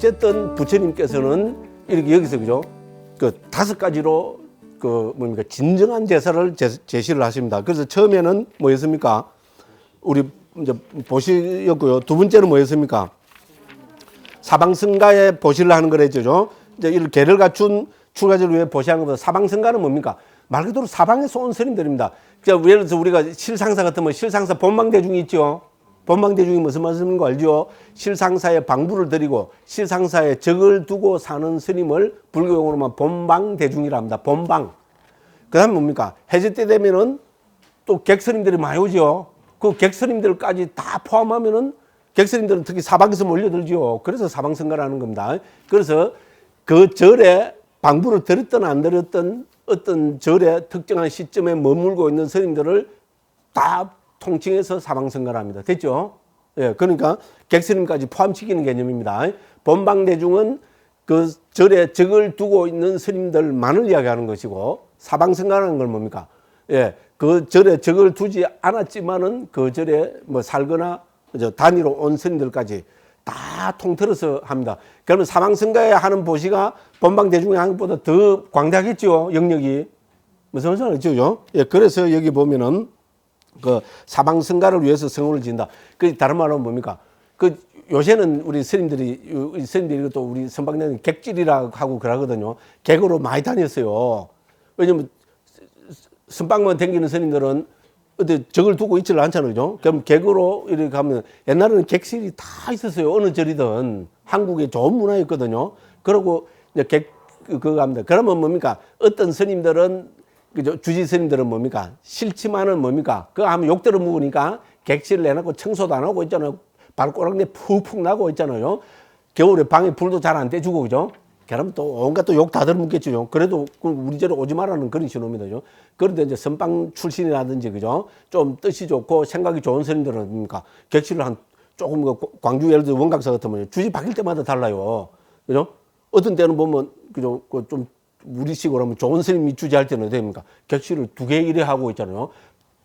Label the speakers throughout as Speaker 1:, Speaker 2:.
Speaker 1: 어쨌든 부처님께서는 이렇게 여기서 그죠? 그 5가지로 그 뭡니까 진정한 제사를 제시를 하십니다. 그래서 처음에는 뭐였습니까? 우리 이제 보시였고요. 두 번째는 뭐였습니까? 사방성가에 보시를 하는 거랬죠. 이제 이런 계를 갖춘 출가제를 위해 보시하는 것보다 사방성가는 뭡니까? 말 그대로 사방에서 온 스님들입니다. 예를 들어서 우리가 실상사 같으면 실상사 본방대중이 있죠. 본방대중이 무슨 말씀인 거 알죠? 실상사에 방부를 드리고 실상사에 적을 두고 사는 스님을 불교용어로만 본방대중이라 합니다. 본방. 그 다음에 뭡니까? 해제 때 되면은 또 객스님들이 많이 오죠. 그 객스님들까지 다 포함하면은 객스님들은 특히 사방에서 몰려들죠. 그래서 사방성가라는 겁니다. 그래서 그 절에 방부를 드렸든 안 드렸든 어떤 절에 특정한 시점에 머물고 있는 스님들을 다 통칭해서 사방성가랍니다. 됐죠? 예, 그러니까 객스님까지 포함시키는 개념입니다. 본방대중은 그 절에 적을 두고 있는 스님들만을 이야기하는 것이고 사방성가라는 건 뭡니까? 예, 그 절에 적을 두지 않았지만은 그 절에 뭐 살거나 단위로 온 스님들까지 다 통틀어서 합니다. 그러면 사방성가에 하는 보시가 본방대중에 하는 것보다 더 광대하겠죠, 영역이. 무슨 말인지 알죠? 예, 그래서 여기 보면은 그 사방성가를 위해서 성원을 지은다. 그 다른 말로 뭡니까? 그 요새는 우리 스님들이 또 우리 선방대는 객질이라고 하고 그러거든요. 객으로 많이 다녔어요. 왜냐면 선방만 댕기는 스님들은 어디 적을 두고 있지를 않잖아요. 그럼 객으로 이렇게 가면 옛날에는 객실이 다 있었어요. 어느 절이든 한국의 좋은 문화였거든요. 그러고 이제 그거 합니다. 그러면 뭡니까? 어떤 스님들은 그죠? 주지 스님들은 뭡니까? 싫지만은 뭡니까? 그거 하면 욕들어 먹으니까 객실을 내놓고 청소도 안 하고 있잖아요. 발꼬락내 푹푹 나고 있잖아요. 겨울에 방에 불도 잘 안 떼주고 그죠? 그러면 또 온갖 또 욕 다 들어먹겠죠. 그래도 우리 절에 오지 말라는 그런 신호입니다. 그런데 이제 선방 출신이라든지 그죠? 좀 뜻이 좋고 생각이 좋은 스님들은 뭡니까? 객실을 한 조금 광주 예를 들어 원각사 같으면 주지 바뀔 때마다 달라요. 그죠? 어떤 때는 보면 그죠? 좀 우리식으로 하면 좋은 스님이 주지할 때는 됩니까? 객실을 2개 이래 하고 있잖아요.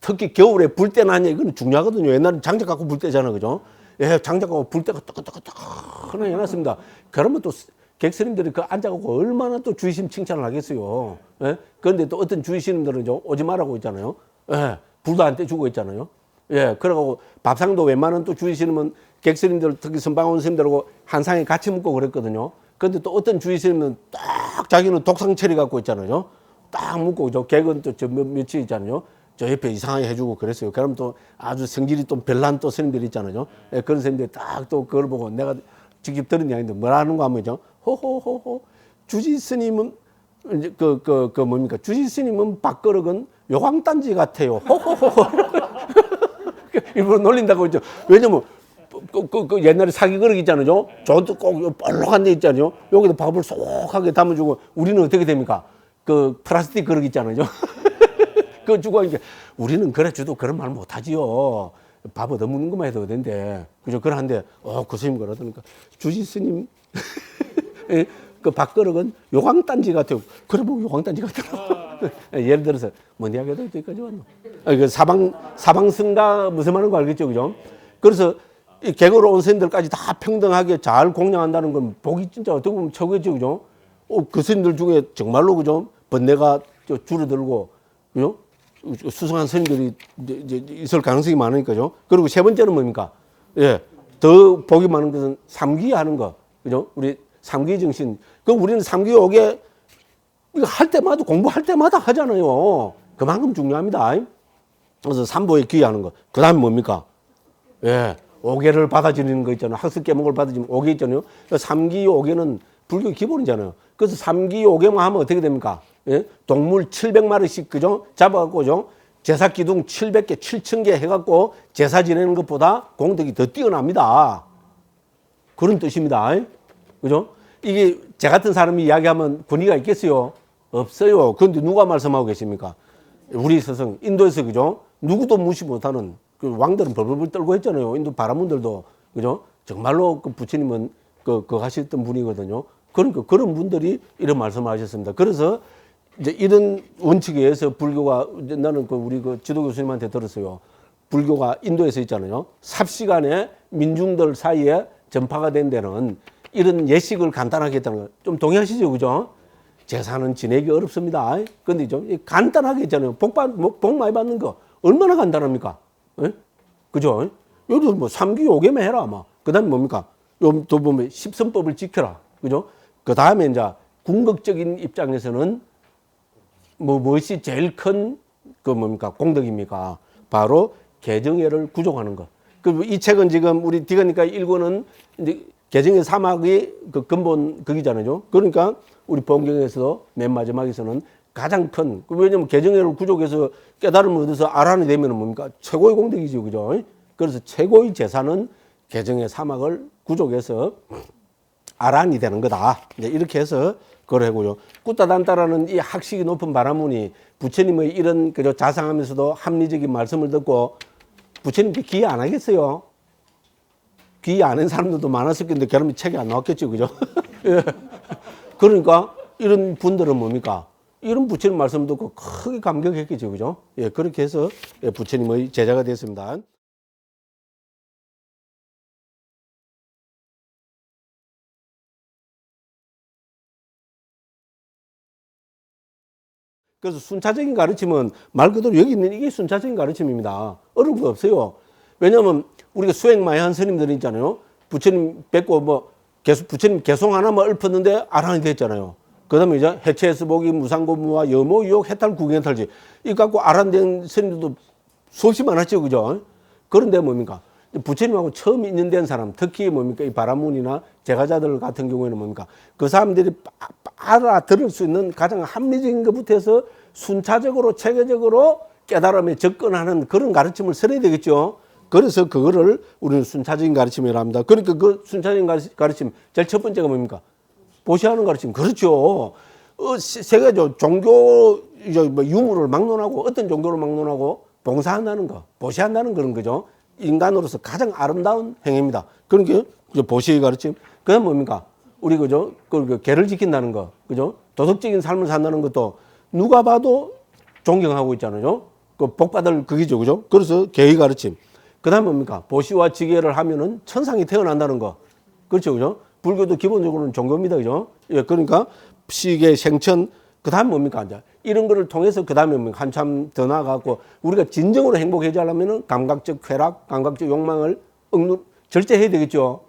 Speaker 1: 특히 겨울에 불 때 나냐 이건 중요하거든요. 옛날엔 장작 갖고 불 때잖아, 그죠? 예, 장작 갖고 불 때가 뜨끈뜨끈뜨끈 해놨습니다. 그러면 또 객스님들이 그 앉아갖고 얼마나 또 주의심 칭찬을 하겠어요. 예? 그런데 또 어떤 주의스님들은 오지 말라고 있잖아요. 예, 불도 안 떼주고 있잖아요. 예, 그러고 밥상도 웬만한 또 주의스님은 객스님들 특히 선방원 스님들하고 한 상에 같이 먹고 그랬거든요. 근데 또 어떤 주의스님은 딱 자기는 독상 처리 갖고 있잖아요. 딱 묻고 저 객은 또 저 며칠 있잖아요. 저 옆에 이상하게 해주고 그랬어요. 그럼 또 아주 성질이 또 별난 또 스님들이 있잖아요. 예, 그런 스님들이 딱 또 그걸 보고 내가 직접 들은 이야기인데 뭐라는 거 하면요. 호호호호 주지 스님은 이제 그 뭡니까? 주지 스님은 밥그릇은 요광단지 같아요. 호호호호 일부러 놀린다고 했죠. 왜냐면 그 옛날에 사기 그릇 있잖아요. 저도 꼭 볼록한 데 있잖아요. 여기다 밥을 쏙하게 담아주고 우리는 어떻게 됩니까? 그 플라스틱 그릇 있잖아요. 그거 주고 하니까 우리는 그래 주도 그런 말 못하지요. 밥 얻어먹는 것만 해도 되는데 그죠? 그러한데 그 스님 그러더니까 주지 스님 그 밥그릇은 요광단지 같아요. 그래 보면 요광단지 같더라고. 예를 들어서 뭔 이야기도 여기까지 왔노. 그 사방성가 무슨 말인 거 알겠죠, 그죠? 그래서 이 객으로 온 스님들까지 다 평등하게 잘 공양한다는 건 복이 진짜 어떻게 보면 최고겠죠, 그죠? 그 스님들 중에 정말로 그죠? 번뇌가 줄어들고, 그죠? 수승한 스님들이 이제 있을 가능성이 많으니까요. 그리고 세 번째는 뭡니까? 예, 더 복이 많은 것은 삼귀하는 거, 그죠? 우리 삼귀 정신. 그 우리는 삼귀 오게 이거 할 때마다 공부할 때마다 하잖아요. 그만큼 중요합니다. 그래서 삼보에 귀하는 거. 그 다음에 뭡니까? 예, 오계를 받아들이는 거 있잖아요. 학습 계목을 받아들이면 오계 있잖아요. 삼귀 오계는 불교 기본이잖아요. 그래서 삼귀 오계만 하면 어떻게 됩니까? 예? 동물 700마리씩 그죠? 잡아갖고 죠? 제사 기둥 700개, 7,000개 해갖고 제사 지내는 것보다 공덕이 더 뛰어납니다. 그런 뜻입니다. 그죠? 이게 제 같은 사람이 이야기하면 권위가 있겠어요? 없어요. 그런데 누가 말씀하고 계십니까? 우리 스승, 인도에서 그죠? 누구도 무시 못하는 그 왕들은 벌벌벌 떨고 했잖아요. 인도 바라문들도 그죠? 정말로 그 부처님은 그 하셨던 분이거든요. 그러니까 그런 분들이 이런 말씀을 하셨습니다. 그래서 이제 이런 원칙에 의해서 불교가 나는 우리 지도 교수님한테 들었어요. 불교가 인도에서 있잖아요. 삽시간에 민중들 사이에 전파가 된 데는 이런 예식을 간단하게 했다는 거. 좀 동의하시죠, 그죠? 제사는 지내기 어렵습니다. 근데 좀 간단하게 했잖아요. 복 많이 받는 거. 얼마나 간단합니까? 예? 그죠? 여기도 뭐 3기 5개만 해라, 아마. 그 다음에 뭡니까? 또 보면 십선법을 지켜라. 그죠? 그 다음에 이제 궁극적인 입장에서는 무엇이 제일 큰 그 뭡니까? 공덕입니까? 바로 개정회를 구족하는 것. 이 책은 지금 우리 디가니까 읽고는 이제 개정의 사막이 그 근본 극이잖아요. 그러니까 우리 본경에서 맨 마지막에서는 가장 큰, 왜냐면 개정회를 구족해서 깨달음을 얻어서 아란이 되면 뭡니까? 최고의 공덕이죠. 그죠? 그래서 최고의 제사는 개정의 사막을 구족해서 아란이 되는 거다. 이제 이렇게 해서 그걸 하고요. 꾸따단따라는 이 학식이 높은 바라문이 부처님의 이런 그저 자상하면서도 합리적인 말씀을 듣고 부처님께 기회 안 하겠어요? 기회 안 한 사람들도 많았을 텐데 그러면 책이 안 나왔겠죠. 그죠? 예. 그러니까 이런 분들은 뭡니까? 이런 부처님 말씀 듣고 크게 감격했겠죠. 그죠? 예, 그렇게 해서 부처님의 제자가 됐습니다. 그래서 순차적인 가르침은 말 그대로 여기 있는 이게 순차적인 가르침입니다. 어려운 거 없어요. 왜냐하면 우리가 수행 많이 한 스님들이 있잖아요. 부처님 뵙고 뭐 부처님 개송 하나만 읊었는데 아랑이 됐잖아요. 그 다음에 이제 해체해서 보기 무상고무와 여모 유혹 해탈 구경탈지 이거 갖고 아란된 스님들도 수없이 많았죠. 그죠? 그런데 뭡니까? 부처님하고 처음 인연된 사람, 특히 뭡니까? 이 바라문이나 제가자들 같은 경우에는 뭡니까? 그 사람들이 알아들을 수 있는 가장 합리적인 것부터 해서 순차적으로, 체계적으로 깨달음에 접근하는 그런 가르침을 써야 되겠죠. 그래서 그거를 우리는 순차적인 가르침이라 합니다. 그러니까 그 순차적인 가르침, 제일 첫 번째가 뭡니까? 보시하는 가르침. 그렇죠. 세계적 종교, 뭐 유무를 막론하고 어떤 종교를 막론하고 봉사한다는 거, 보시한다는 그런 거죠. 인간으로서 가장 아름다운 행위입니다. 그러니까 보시의 가르침. 그다음 뭡니까? 우리 그죠? 그 계를 지킨다는 거, 그죠? 도덕적인 삶을 산다는 것도 누가 봐도 존경하고 있잖아요. 그 복받을 그기죠, 그죠? 그래서 계의 가르침. 그다음 뭡니까? 보시와 지계를 하면은 천상이 태어난다는 거, 그렇죠, 그죠? 불교도 기본적으로는 종교입니다, 그죠? 예, 그러니까 시계, 생천. 그다음 뭡니까? 이제 이런 거를 통해서 그다음에 뭐 한참 더 나아가고 우리가 진정으로 행복해져 하려면은 감각적 쾌락, 감각적 욕망을 절제해야 되겠죠.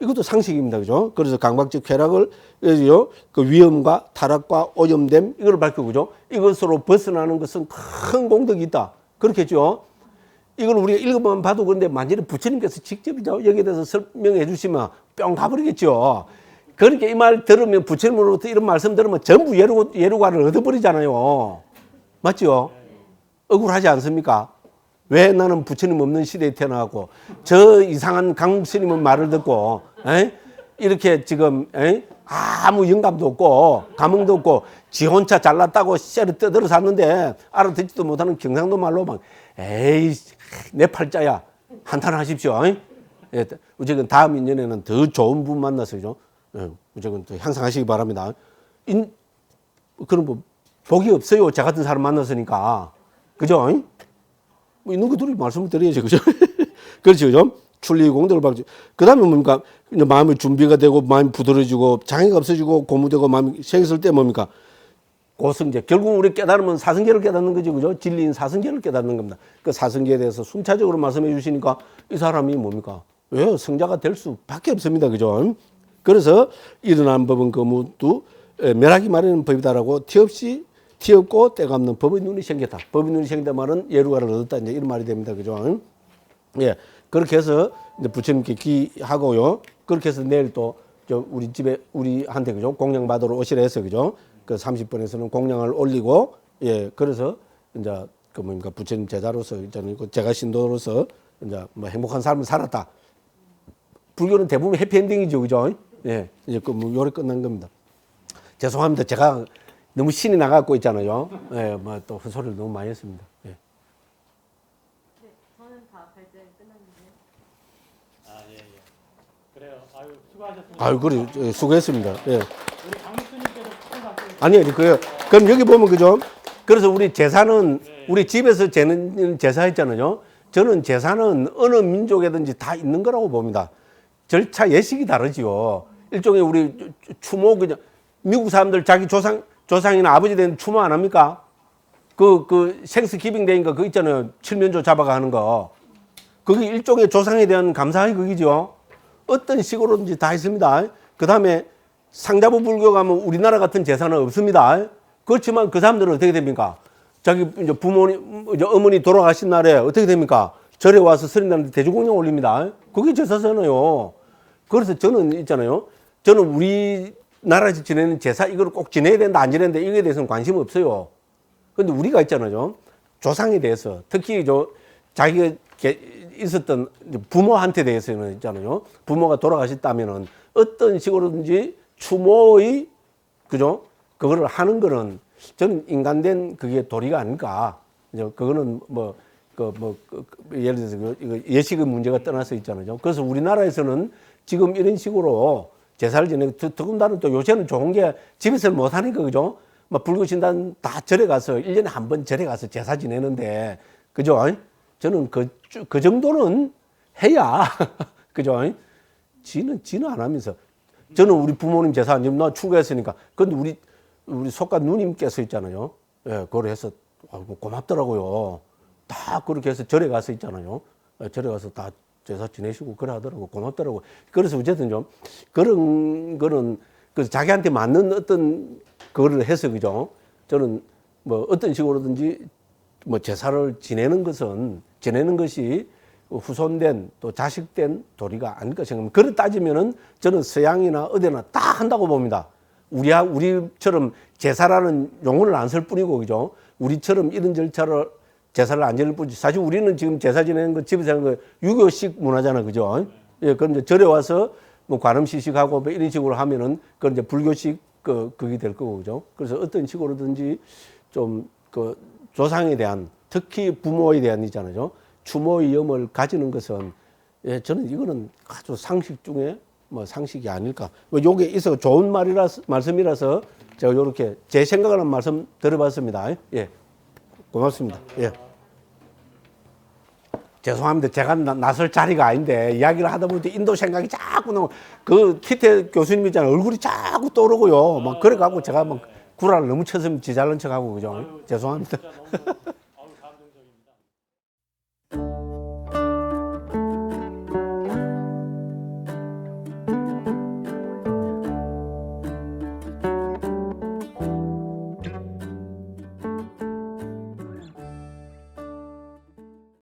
Speaker 1: 이것도 상식입니다, 그죠? 그래서 감각적 쾌락을 그 위험과 타락과 오염됨 이걸 밝히고 그죠? 이것으로 벗어나는 것은 큰 공덕이 있다. 그렇겠죠? 이걸 우리가 읽어보면 봐도 그런데 만일에 부처님께서 직접 여기에 대해서 설명해 주시면 뿅 가버리겠죠. 그러니까 이 말 들으면 부처님으로부터 이런 말씀 들으면 전부 예루가를 얻어버리잖아요. 맞죠? 억울하지 않습니까? 왜 나는 부처님 없는 시대에 태어나고 저 이상한 강목 스님은 말을 듣고 이렇게 지금 아무 영감도 없고 감흥도 없고 지 혼자 잘났다고 쎄를 떠들어 샀는데 알아듣지도 못하는 경상도 말로 막 에이 내 팔자야 한탄하십시오. 예, 어쨌든 다음 인연에는 더 좋은 분 만나서죠. 무조건 또 향상하시기 바랍니다. 그럼 뭐 복이 없어요. 저 같은 사람 만났으니까. 그죠? 뭐 있는 것들이 말씀을 드려야죠. 그죠? 그렇죠. 그죠? 출리 공덕을 받죠. 그 다음에 뭡니까? 마음의 준비가 되고, 마음이 부드러지고, 장애가 없어지고, 고무되고, 마음이 새겼을 때 뭡니까? 고성제. 결국 우리 깨달으면 사성제를 깨닫는 거죠. 그죠? 진리인 사성제를 깨닫는 겁니다. 그 사성제에 대해서 순차적으로 말씀해 주시니까 이 사람이 뭡니까? 왜 성자가 될 수밖에 없습니다. 그죠? 그래서 일어난 법은 거무도 멸하기 마련인 법이다라고 티 없고 때가 없는 법의 눈이 생겼다. 법의 눈이 생겼다 말은 예루가를 얻었다. 이제 이런 말이 됩니다. 그죠? 예. 그렇게 해서 이제 부처님께 기하고요. 그렇게 해서 내일 또 우리 집에 우리한테 그죠? 공양 받으러 오시라 해서 그죠? 그 30번에서는 공양을 올리고 예. 그래서 이제 그 뭡니까? 부처님 제자로서 저는 제가 신도로서 이제 뭐 행복한 삶을 살았다. 불교는 대부분 해피엔딩이죠. 그죠? 예, 이제 뭐 요래 끝난 겁니다. 죄송합니다. 제가 너무 신이 나갖고 있잖아요. 예, 뭐 또 헛소리를 너무 많이 했습니다. 예.
Speaker 2: 네, 저는 다 발제 끝났는데요.
Speaker 3: 아, 예, 예. 그래요. 아유, 수고하셨습니다.
Speaker 1: 아유, 그래, 수고했습니다. 예.
Speaker 3: 우리 강목수님께서 큰 박수.
Speaker 1: 아니, 그럼 여기 보면 그죠? 그래서 우리 제사는 우리 집에서 재는 제사했잖아요. 저는 제사는 어느 민족에든지 다 있는 거라고 봅니다. 절차 예식이 다르지요. 일종의 우리 추모 그냥 미국 사람들 자기 조상이나 아버지 된 추모 안 합니까? 그 생스 기빙 데이인가 그거 있잖아요. 칠면조 잡아가 하는 거. 그게 일종의 조상에 대한 감사의 극이죠. 어떤 식으로든지 다 있습니다. 그 다음에 상자부 불교 가면 우리나라 같은 제사는 없습니다. 그렇지만 그 사람들은 어떻게 됩니까? 자기 이제 부모님, 이제 어머니 돌아가신 날에 어떻게 됩니까? 절에 와서 스님들한테 대주공양 올립니다. 그게 제사잖아요. 그래서 저는 있잖아요. 저는 우리나라에서 지내는 제사 이걸 꼭 지내야 된다 안 지내야 된다 이거에 대해서는 관심 없어요. 근데 우리가 있잖아요. 조상에 대해서 특히 자기가 있었던 부모한테 대해서는 있잖아요. 부모가 돌아가셨다면은 어떤 식으로든지 추모의 그죠? 그거를 하는 거는 저는 인간된 그게 도리가 아닐까. 그거는 예를 들어서 이거 예식의 문제가 떠나서 있잖아요. 그래서 우리나라에서는 지금 이런 식으로 제사를 지내고 더군다나 또 요새는 좋은 게 집에서 못 하니까 그죠? 막 불교 신단 다 절에 가서 1년에 한 번 절에 가서 제사 지내는데 그죠? 저는 그 정도는 해야 그죠? 지는 안 하면서 저는 우리 부모님 제사 안 지면 나 출가했으니까 근데 우리 속가 누님께서 있잖아요. 예, 그걸 해서 고맙더라고요. 다 그렇게 해서 절에 가서 있잖아요. 절에 가서 다 제사 지내시고 그래 하더라고. 고맙더라고. 그래서 어쨌든 좀 그런 거는 그 자기한테 맞는 어떤 그거를 해서 그죠. 저는 뭐 어떤 식으로든지 뭐 제사를 지내는 것이 후손된 또 자식된 도리가 아닐까 생각합니다. 그렇게 따지면은 저는 서양이나 어디나 다 한다고 봅니다. 우리처럼 제사라는 용어를 안 쓸 뿐이고 그죠. 우리처럼 이런 절차를 제사를 안 지낼 뿐이지. 사실 우리는 지금 제사 지내는 거 집에서 하는 거 유교식 문화잖아, 그죠? 예, 그럼 이제 절에 와서 뭐 관음시식하고 뭐 이런 식으로 하면은 그건 이제 불교식 그게 될 거고, 그죠? 그래서 어떤 식으로든지 좀 그 조상에 대한 특히 부모에 대한 있잖아요. 추모의 염을 가지는 것은 예, 저는 이거는 아주 상식 중에 뭐 상식이 아닐까. 뭐 요게 있어 좋은 말씀이라서 제가 요렇게 제 생각을 한 말씀 드려봤습니다. 예. 고맙습니다. 예. 죄송합니다. 제가 나설 자리가 아닌데 이야기를 하다 보니 인도 생각이 자꾸 나고 그 키테 교수님 있잖아요. 얼굴이 자꾸 떠오르고요. 막 그래갖고 제가 막 구라를 너무 쳐서 지잘난 척하고 그죠. 죄송합니다.
Speaker 3: 진짜 너무